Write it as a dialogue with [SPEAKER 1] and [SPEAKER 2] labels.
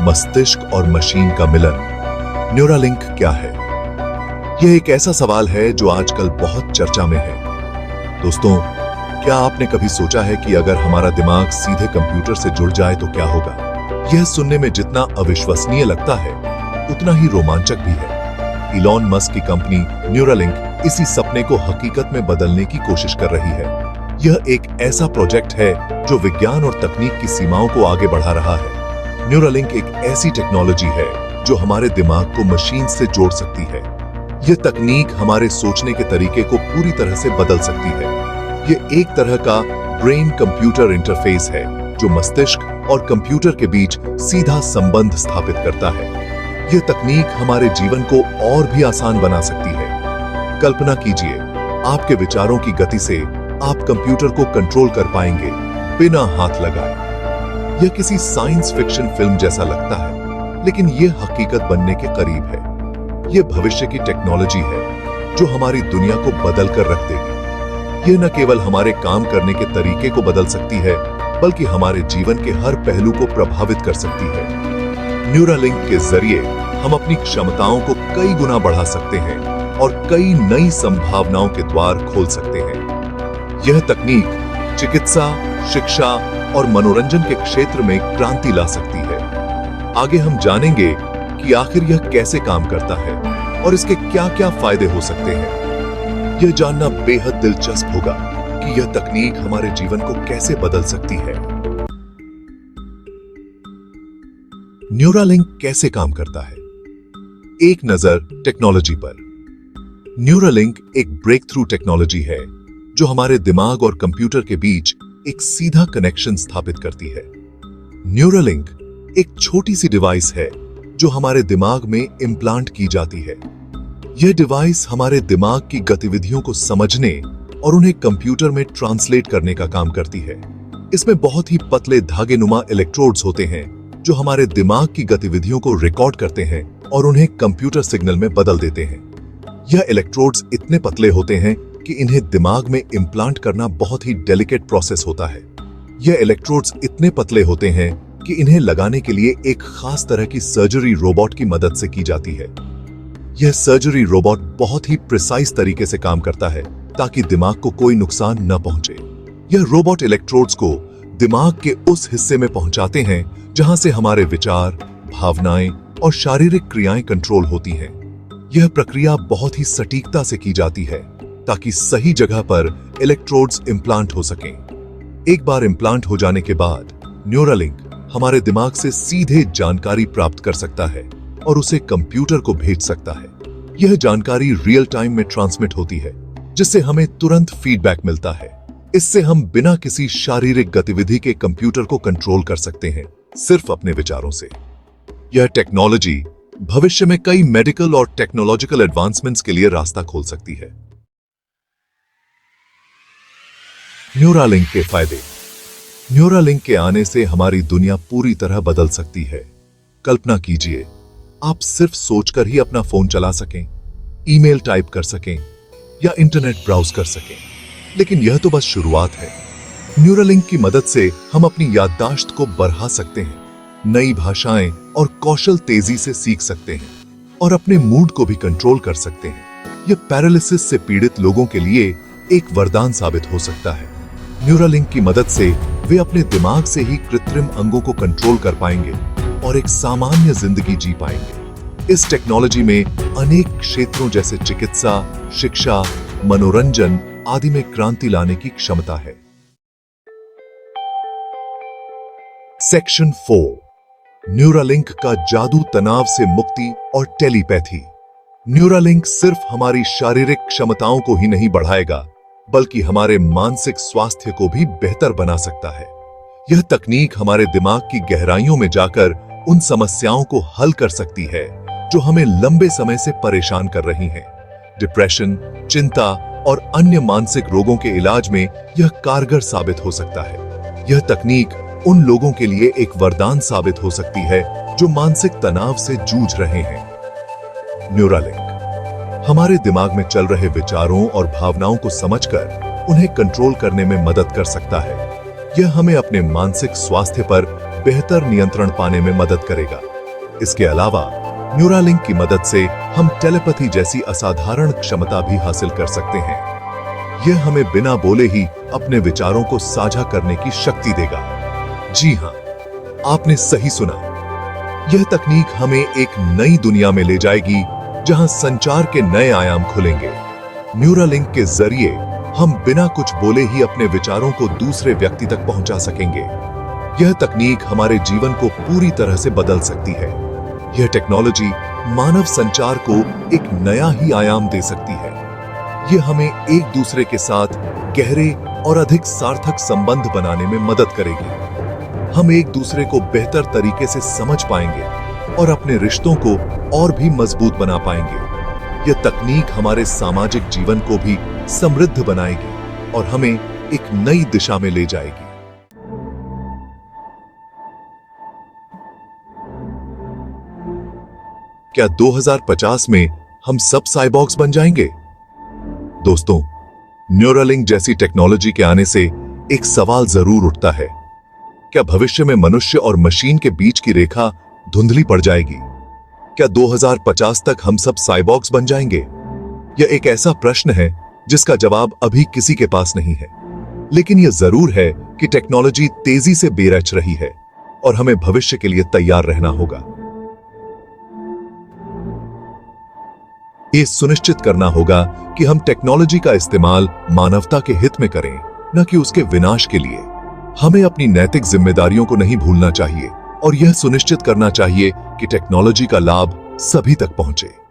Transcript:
[SPEAKER 1] मस्तिष्क और मशीन का मिलन। न्यूरालिंक क्या है? यह एक ऐसा सवाल है जो आजकल बहुत चर्चा में है। दोस्तों, क्या आपने कभी सोचा है कि अगर हमारा दिमाग सीधे कंप्यूटर से जुड़ जाए तो क्या होगा? यह सुनने में जितना अविश्वसनीय लगता है, उतना ही रोमांचक भी है। इलॉन मस्क की कंपनी न्यूरालिंक इसी सपने को हकीकत में बदलने की कोशिश कर रही है। यह एक ऐसा प्रोजेक्ट है जो विज्ञान और तकनीक की सीमाओं को आगे बढ़ा रहा है। न्यूरालिंक एक ऐसी टेक्नोलॉजी है जो हमारे दिमाग को मशीन से जोड़ सकती है। यह तकनीक हमारे सोचने के तरीके को पूरी तरह से बदल सकती है। यह एक तरह का ब्रेन कंप्यूटर इंटरफेस है जो मस्तिष्क और कंप्यूटर के बीच सीधा संबंध स्थापित करता है। यह तकनीक हमारे जीवन को और भी आसान बना सकती है। कल्पना कीजिए, आपके विचारों की गति से आप कंप्यूटर को कंट्रोल कर पाएंगे बिना हाथ लगाए। यह किसी साइंस फिक्शन फिल्म जैसा लगता है, लेकिन यह हकीकत बनने के करीब है। यह भविष्य की टेक्नोलॉजी है जो हमारी दुनिया को बदल कर रख देगी। यह न केवल हमारे काम करने के तरीके को बदल सकती है, बल्कि हमारे जीवन के हर पहलू को प्रभावित कर सकती है। न्यूरालिंक के जरिए हम अपनी क्षमताओं को कई गुना बढ़ा सकते हैं और कई नई संभावनाओं के द्वार खोल सकते हैं। यह तकनीक चिकित्सा, शिक्षा और मनोरंजन के क्षेत्र में क्रांति ला सकती है। आगे हम जानेंगे कि आखिर यह कैसे काम करता है और इसके क्या-क्या फायदे हो सकते हैं। यह जानना बेहद दिलचस्प होगा कि यह तकनीक हमारे जीवन को कैसे बदल सकती है। न्यूरालिंक कैसे काम करता है? एक नजर टेक्नोलॉजी पर। न्यूरालिंक एक ब्रेक थ्रू टेक्नोलॉजी है जो हमारे दिमाग और कंप्यूटर के बीच एक सीधा कनेक्शन स्थापित करती है। न्यूरालिंक एक छोटी सी डिवाइस है जो हमारे दिमाग में इम्प्लांट की जाती है। यह डिवाइस हमारे दिमाग की गतिविधियों को समझने और उन्हें कंप्यूटर में ट्रांसलेट करने का काम करती है। इसमें बहुत ही पतले धागेनुमा इलेक्ट्रोड्स होते हैं जो हमारे दिमाग की गतिविधियों को रिकॉर्ड करते हैं और उन्हें कंप्यूटर सिग्नल में बदल देते हैं। यह इलेक्ट्रोड्स इतने पतले होते हैं कि इन्हें दिमाग में इम्प्लांट करना बहुत ही डेलिकेट प्रोसेस होता है। यह इलेक्ट्रोड्स इतने पतले होते हैं कि इन्हें लगाने के लिए एक खास तरह की सर्जरी रोबोट की मदद से की जाती है। यह सर्जरी रोबोट बहुत ही प्रिसाइज तरीके से काम करता है ताकि दिमाग को कोई नुकसान न पहुंचे। यह रोबोट इलेक्ट्रोड्स को दिमाग के उस हिस्से में पहुंचाते हैं जहां से हमारे विचार, भावनाएं और शारीरिक क्रियाएं कंट्रोल होती हैं। यह प्रक्रिया बहुत ही सटीकता से की जाती है ताकि सही जगह पर इलेक्ट्रोड्स इम्प्लांट हो सकें। एक बार इम्प्लांट हो जाने के बाद न्यूरालिंक हमारे दिमाग से सीधे जानकारी प्राप्त कर सकता है और उसे कंप्यूटर को भेज सकता है। यह जानकारी रियल टाइम में ट्रांसमिट होती है, जिससे हमें तुरंत फीडबैक मिलता है। इससे हम बिना किसी शारीरिक गतिविधि के कंप्यूटर को कंट्रोल कर सकते हैं, सिर्फ अपने विचारों से। यह टेक्नोलॉजी भविष्य में कई मेडिकल और टेक्नोलॉजिकल एडवांसमेंट्स के लिए रास्ता खोल सकती है। न्यूरालिंक के फायदे। न्यूरालिंक के आने से हमारी दुनिया पूरी तरह बदल सकती है। कल्पना कीजिए, आप सिर्फ सोचकर ही अपना फोन चला सकें, ईमेल टाइप कर सकें या इंटरनेट ब्राउज कर सकें। लेकिन यह तो बस शुरुआत है। न्यूरालिंक की मदद से हम अपनी याददाश्त को बढ़ा सकते हैं, नई भाषाएं और कौशल तेजी से सीख सकते हैं और अपने मूड को भी कंट्रोल कर सकते हैं। यह पैरालिसिस से पीड़ित लोगों के लिए एक वरदान साबित हो सकता है। न्यूरालिंक की मदद से वे अपने दिमाग से ही कृत्रिम अंगों को कंट्रोल कर पाएंगे और एक सामान्य जिंदगी जी पाएंगे। इस टेक्नोलॉजी में अनेक क्षेत्रों जैसे चिकित्सा, शिक्षा, मनोरंजन आदि में क्रांति लाने की क्षमता है। सेक्शन 4, न्यूरालिंक का जादू, तनाव से मुक्ति और टेलीपैथी। न्यूरालिंक सिर्फ हमारी शारीरिक क्षमताओं को ही नहीं बढ़ाएगा, बल्कि हमारे मानसिक स्वास्थ्य को भी बेहतर बना सकता है। यह तकनीक हमारे दिमाग की गहराइयों में जाकर उन समस्याओं को हल कर सकती है जो हमें लंबे समय से परेशान कर रही हैं। डिप्रेशन, चिंता और अन्य मानसिक रोगों के इलाज में यह कारगर साबित हो सकता है। यह तकनीक उन लोगों के लिए एक वरदान साबित हो सकती है जो मानसिक तनाव से जूझ रहे हैं। न्यूरालिंक हमारे दिमाग में चल रहे विचारों और भावनाओं को समझकर उन्हें कंट्रोल करने में मदद कर सकता है। यह हमें अपने मानसिक स्वास्थ्य पर बेहतर नियंत्रण पाने में मदद करेगा। इसके अलावा न्यूरालिंक की मदद से हम टेलीपैथी जैसी असाधारण क्षमता भी हासिल कर सकते हैं। यह हमें बिना बोले ही अपने विचारों को साझा करने की शक्ति देगा। जी हां, आपने सही सुना। यह तकनीक हमें एक नई दुनिया में ले जाएगी जहां संचार के नए आयाम खुलेंगे। न्यूरालिंक के जरिए हम बिना कुछ बोले ही अपने विचारों को दूसरे व्यक्ति तक पहुंचा सकेंगे। यह तकनीक हमारे जीवन को पूरी तरह से बदल सकती है। यह टेक्नोलॉजी मानव संचार को एक नया ही आयाम दे सकती है। यह हमें एक दूसरे के साथ गहरे और अधिक सार्थक संबंध बनाने में मदद करेगी। हम एक दूसरे को बेहतर तरीके से समझ पाएंगे और अपने रिश्तों को और भी मजबूत बना पाएंगे। यह तकनीक हमारे सामाजिक जीवन को भी समृद्ध बनाएगी और हमें एक नई दिशा में ले जाएगी। क्या 2050 में हम सब साइबॉर्ग्स बन जाएंगे? दोस्तों, न्यूरालिंक जैसी टेक्नोलॉजी के आने से एक सवाल जरूर उठता है। क्या भविष्य में मनुष्य और मशीन के बीच की रेखा धुंधली पड़ जाएगी? क्या 2050 तक हम सब साइबॉर्ग्स बन जाएंगे? यह एक ऐसा प्रश्न है जिसका जवाब अभी किसी के पास नहीं है। लेकिन यह जरूर है कि टेक्नोलॉजी तेजी से बेरच रही है और हमें भविष्य के लिए तैयार रहना होगा। यह सुनिश्चित करना होगा कि हम टेक्नोलॉजी का इस्तेमाल मानवता के हित में करें, न कि उसके विनाश के लिए। हमें अपनी नैतिक जिम्मेदारियों को नहीं भूलना चाहिए और यह सुनिश्चित करना चाहिए कि टेक्नोलॉजी का लाभ सभी तक पहुंचे।